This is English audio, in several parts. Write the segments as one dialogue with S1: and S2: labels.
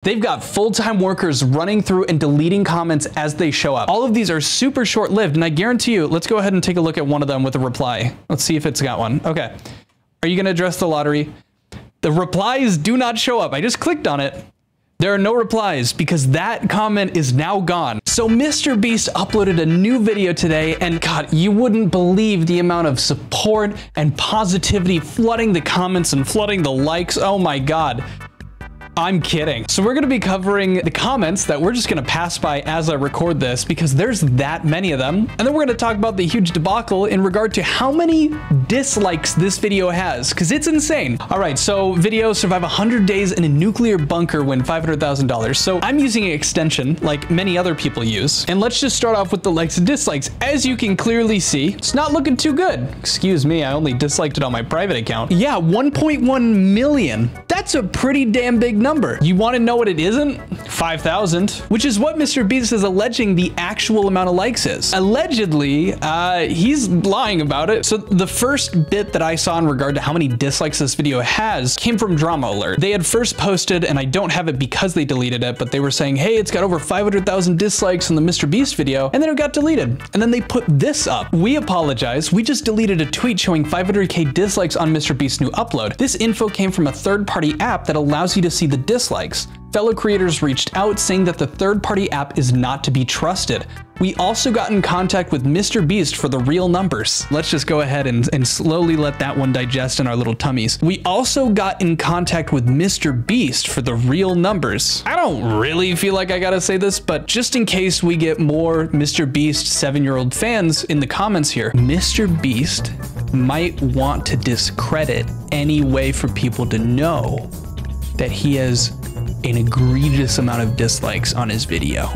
S1: They've got full-time workers running through and deleting comments as they show up. All of these are super short-lived, and I guarantee you, let's go ahead and take a look at one of them with a reply. Let's see if it's got one. Okay. Are you going to address the lottery? The replies do not show up. I just clicked on it. There are no replies because that comment is now gone. So MrBeast uploaded a new video today, and God, you wouldn't believe the amount of support and positivity flooding the comments and flooding the likes. Oh my God. I'm kidding. So we're going to be covering the comments that we're just going to pass by as I record this because there's that many of them. And then we're going to talk about the huge debacle in regard to how many dislikes this video has, because it's insane. All right, so video survive 100 days in a nuclear bunker, win $500,000. So I'm using an extension like many other people use. And let's just start off with the likes and dislikes. As you can clearly see, it's not looking too good. Excuse me, I only disliked it on my private account. Yeah, 1.1 million. That's a pretty damn big number. You want to know what it isn't? 5,000, which is what MrBeast is alleging the actual amount of likes is. Allegedly, he's lying about it. So the first bit that I saw in regard to how many dislikes this video has came from Drama Alert. They had first posted, and I don't have it because they deleted it, but they were saying, hey, it's got over 500,000 dislikes on the MrBeast video, and then it got deleted. And then they put this up. We apologize. We just deleted a tweet showing 500K dislikes on MrBeast's new upload. This info came from a third-party app that allows you to see the dislikes. Fellow creators reached out saying that the third-party app is not to be trusted. We also got in contact with MrBeast for the real numbers. Let's just go ahead and slowly let that one digest in our little tummies. We also got in contact with MrBeast for the real numbers. I don't really feel like I gotta say this, but just in case we get more MrBeast 7-year-old fans in the comments here, MrBeast might want to discredit any way for people to know that he has an egregious amount of dislikes on his video.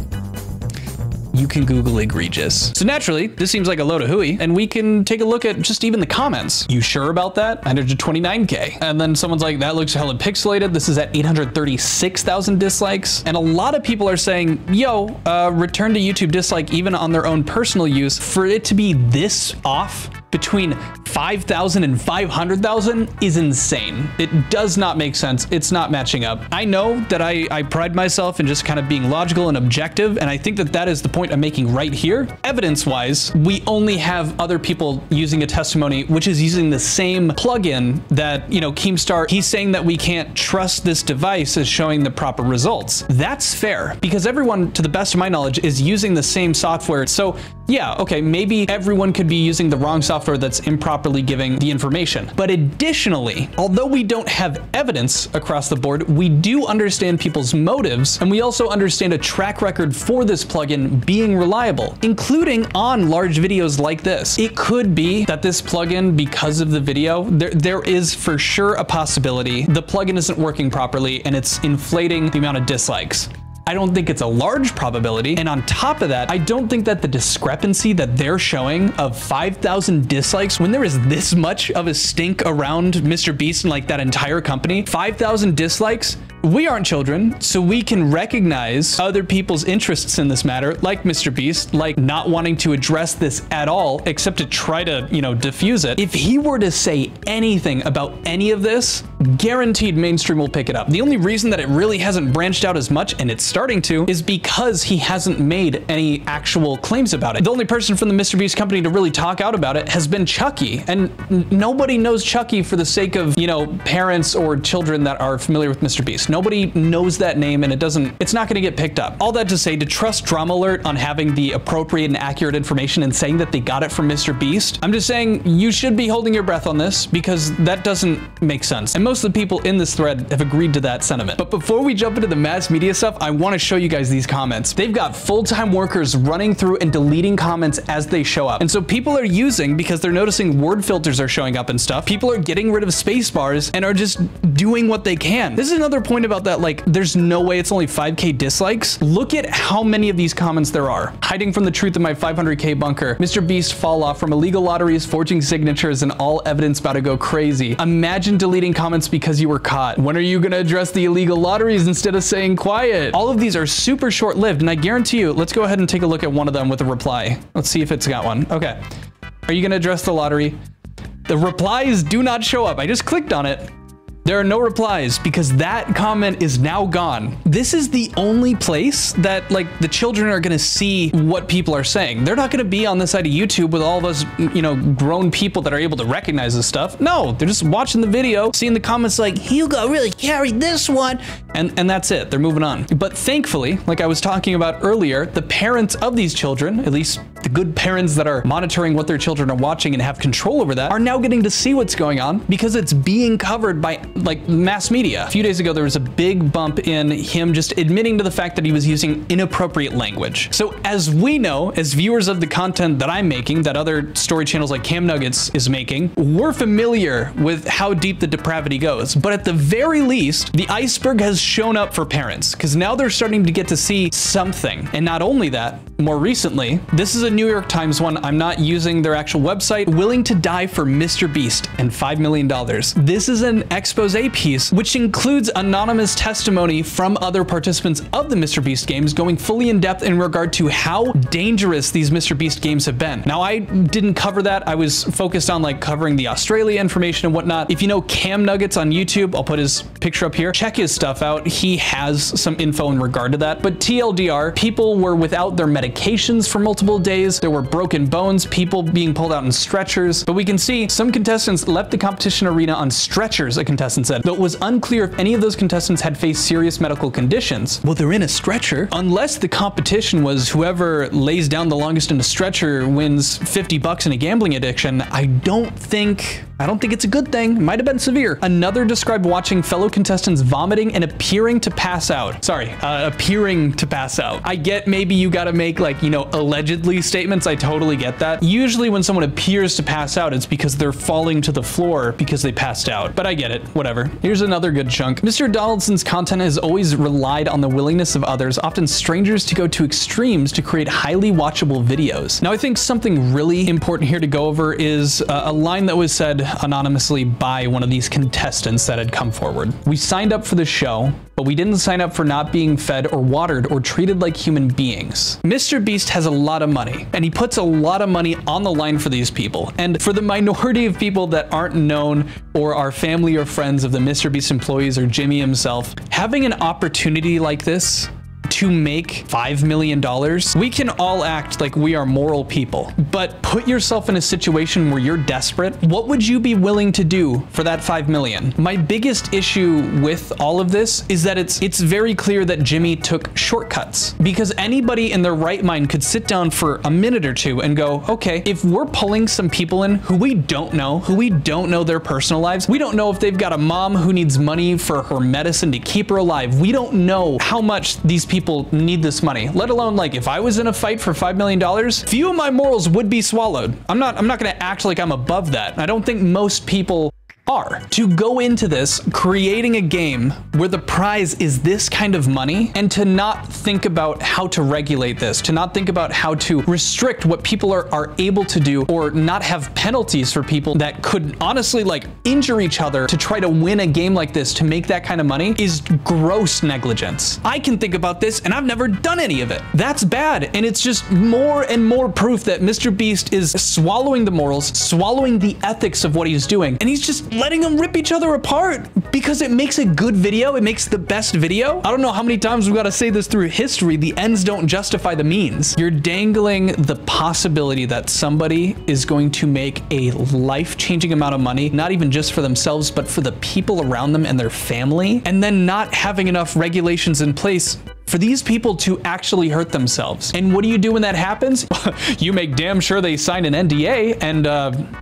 S1: You can Google egregious. So naturally, this seems like a load of hooey, and we can take a look at just even the comments. You sure about that? 129K. And then someone's like, that looks hella pixelated. This is at 836,000 dislikes. And a lot of people are saying, yo, return to YouTube dislike even on their own personal use. For it to be this off between 5,000 and 500,000 is insane. It does not make sense. It's not matching up. I know that I pride myself in just kind of being logical and objective, and I think that that is the point I'm making right here. Evidence-wise, we only have other people using a testimony, which is using the same plugin that, you know, Keemstar, he's saying that we can't trust this device as showing the proper results. That's fair, because everyone, to the best of my knowledge, is using the same software. So yeah, okay, maybe everyone could be using the wrong software that's improperly giving the information. But additionally, although we don't have evidence across the board, we do understand people's motives, and we also understand a track record for this plugin being reliable, including on large videos like this. It could be that this plugin, because of the video, there is for sure a possibility the plugin isn't working properly and it's inflating the amount of dislikes. I don't think it's a large probability. And on top of that, I don't think that the discrepancy that they're showing of 5,000 dislikes when there is this much of a stink around MrBeast and like that entire company, 5,000 dislikes. We aren't children, so we can recognize other people's interests in this matter, like MrBeast, like not wanting to address this at all, except to try to, you know, diffuse it. If he were to say anything about any of this, guaranteed mainstream will pick it up. The only reason that it really hasn't branched out as much, and it's starting to, is because he hasn't made any actual claims about it. The only person from the MrBeast company to really talk out about it has been Chucky, and nobody knows Chucky for the sake of, you know, parents or children that are familiar with MrBeast. Nobody knows that name, and it's not going to get picked up. All that to say, to trust Drama Alert on having the appropriate and accurate information and saying that they got it from MrBeast, I'm just saying you should be holding your breath on this because that doesn't make sense. And most of the people in this thread have agreed to that sentiment. But before we jump into the mass media stuff, I want to show you guys these comments. They've got full-time workers running through and deleting comments as they show up. And so people are using, because they're noticing word filters are showing up and stuff, people are getting rid of space bars and are just doing what they can. This is another point about that, like, there's no way it's only 5K dislikes. Look at how many of these comments there are. Hiding from the truth of my 500K bunker. MrBeast fall off from illegal lotteries, forging signatures, and all evidence about to go crazy. Imagine deleting comments because you were caught. When are you gonna address the illegal lotteries instead of saying quiet? All of these are super short-lived, and I guarantee you, let's go ahead and take a look at one of them with a reply. Let's see if it's got one. Okay. Are you gonna address the lottery? The replies do not show up. I just clicked on it. There are no replies because that comment is now gone. This is the only place that like the children are gonna see what people are saying. They're not gonna be on the side of YouTube with all of us, you know, grown people that are able to recognize this stuff. No, they're just watching the video, seeing the comments like, Hugo really carried this one. And that's it, they're moving on. But thankfully, like I was talking about earlier, the parents of these children, at least the good parents that are monitoring what their children are watching and have control over that, are now getting to see what's going on because it's being covered by like mass media. A few days ago, there was a big bump in him just admitting to the fact that he was using inappropriate language. So as we know, as viewers of the content that I'm making, that other story channels like Cam Nuggets is making, we're familiar with how deep the depravity goes. But at the very least, the iceberg has shown up for parents because now they're starting to get to see something. And not only that, more recently, this is a New York Times one. I'm not using their actual website. Willing to die for MrBeast and $5 million. This is an expose piece, which includes anonymous testimony from other participants of the MrBeast games going fully in depth in regard to how dangerous these MrBeast games have been. Now, I didn't cover that. I was focused on like covering the Australia information and whatnot. If you know Cam Nuggets on YouTube, I'll put his picture up here. Check his stuff out. He has some info in regard to that. But TLDR, people were without their medications for multiple days. There were broken bones, people being pulled out in stretchers. But we can see some contestants left the competition arena on stretchers, a contestant said, though it was unclear if any of those contestants had faced serious medical conditions. Well, they're in a stretcher. Unless the competition was whoever lays down the longest in a stretcher wins $50 in a gambling addiction, I don't think it's a good thing. It might have been severe. Another described watching fellow contestants vomiting and appearing to pass out. Appearing to pass out. I get maybe you gotta make like, you know, allegedly statements. I totally get that. Usually when someone appears to pass out, it's because they're falling to the floor because they passed out. But I get it, whatever. Here's another good chunk. Mr. Donaldson's content has always relied on the willingness of others, often strangers, to go to extremes to create highly watchable videos. Now, I think something really important here to go over is a line that was said anonymously by one of these contestants that had come forward. We signed up for the show, but we didn't sign up for not being fed or watered or treated like human beings. MrBeast has a lot of money, and he puts a lot of money on the line for these people. And for the minority of people that aren't known or are family or friends of the MrBeast employees or Jimmy himself, having an opportunity like this to make $5 million, we can all act like we are moral people, but put yourself in a situation where you're desperate. What would you be willing to do for that $5 million? My biggest issue with all of this is that it's very clear that Jimmy took shortcuts, because anybody in their right mind could sit down for a minute or two and go, okay, if we're pulling some people in who we don't know their personal lives, we don't know if they've got a mom who needs money for her medicine to keep her alive, we don't know how much these people need this money, let alone like if I was in a fight for $5 million, few of my morals would be swallowed. I'm not gonna act like I'm above that. I don't think most people are. To go into this creating a game where the prize is this kind of money, and to not think about how to regulate this, to not think about how to restrict what people are able to do, or not have penalties for people that could honestly like injure each other to try to win a game like this to make that kind of money, is gross negligence. I can think about this and I've never done any of it. That's bad, and it's just more and more proof that MrBeast is swallowing the morals, swallowing the ethics of what he's doing, and he's just letting them rip each other apart because it makes a good video. It makes the best video. I don't know how many times we've got to say this through history. The ends don't justify the means. You're dangling the possibility that somebody is going to make a life-changing amount of money, not even just for themselves, but for the people around them and their family, and then not having enough regulations in place for these people to actually hurt themselves. And what do you do when that happens? You make damn sure they sign an NDA and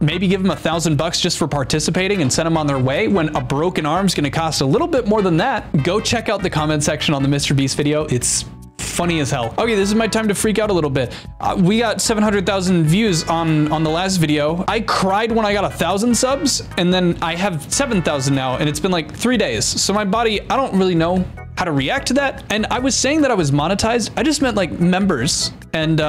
S1: maybe give them $1,000 just for participating and send them on their way, when a broken arm's gonna cost a little bit more than that. Go check out the comment section on the MrBeast video. It's funny as hell. Okay, this is my time to freak out a little bit. We got 700,000 views on the last video. I cried when I got 1,000 subs, and then I have 7,000 now, and it's been like 3 days. So my body, I don't really know how to react to that. And I was saying that I was monetized. I just meant like members and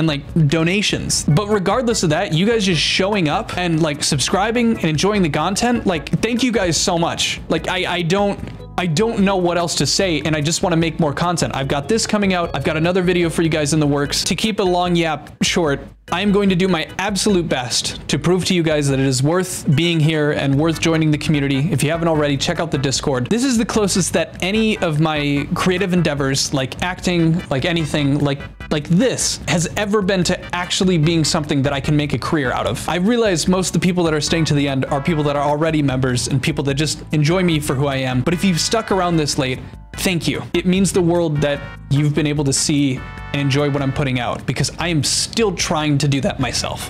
S1: like donations. But regardless of that, you guys just showing up and like subscribing and enjoying the content, like thank you guys so much. Like I don't I don't know what else to say, and I just want to make more content. I've got this coming out. I've got another video for you guys in the works. To keep a long yap short, I am going to do my absolute best to prove to you guys that it is worth being here and worth joining the community. If you haven't already, check out the Discord. This is the closest that any of my creative endeavors, like acting, like anything, like this, has ever been to actually being something that I can make a career out of. I realize most of the people that are staying to the end are people that are already members and people that just enjoy me for who I am. But if you've stuck around this late, thank you. It means the world that you've been able to see and enjoy what I'm putting out, because I am still trying to do that myself.